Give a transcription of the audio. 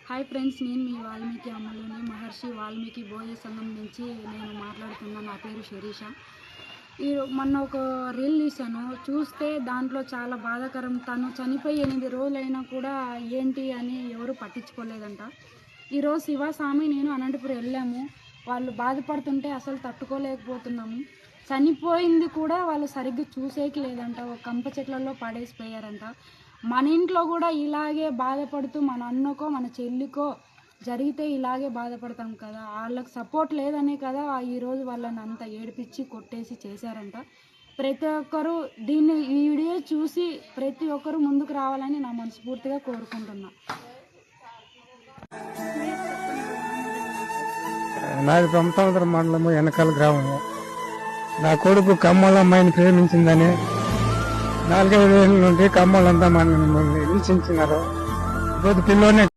Hi friends, నేను మీ వాల్మీకి అమ్మలోని మహర్షి వాల్మీకి బోయ సంఘం నుంచి నేను మాట్లాడుతున్నా. నా పేరు శిరీష. మొన్న ఒక రీల్ చూస్తే దాంట్లో చాలా బాధాకరం. తను చనిపోయి 8 రోజులైనా కూడా ఏంటి అని ఎవరు పట్టించుకోలేదంట. ఈరోజు శివస్వామి నేను అనంతపురం వెళ్ళాము. వాళ్ళు బాధపడుతుంటే అసలు తట్టుకోలేకపోతున్నాము. చనిపోయింది కూడా వాళ్ళు సరిగ్గా చూసేకి లేదంట. ఒక కంప చెట్లలో పడేసిపోయారంట. మన ఇంట్లో కూడా ఇలాగే బాధపడుతూ మన అన్నకో మన చెల్లికో జరిగితే ఇలాగే బాధపడతాం కదా. వాళ్ళకి సపోర్ట్ లేదనే కదా ఈరోజు వాళ్ళని అంత ఏడిపించి కొట్టేసి చేశారంట. ప్రతి ఒక్కరూ ఈ వీడియో చూసి ప్రతి ఒక్కరూ ముందుకు రావాలని నా మనస్ఫూర్తిగా కోరుకుంటున్నా. నాది బ్రహ్మసముద్రం మండలము వెనకాల గ్రామము. నా కొడుకు కమ్మల అమ్మాయిని ప్రేమించిందని 4-5 ఏళ్ళ నుండి కమ్మలంతా మన హింసించినారు. ఇప్పుడు పిల్లోనే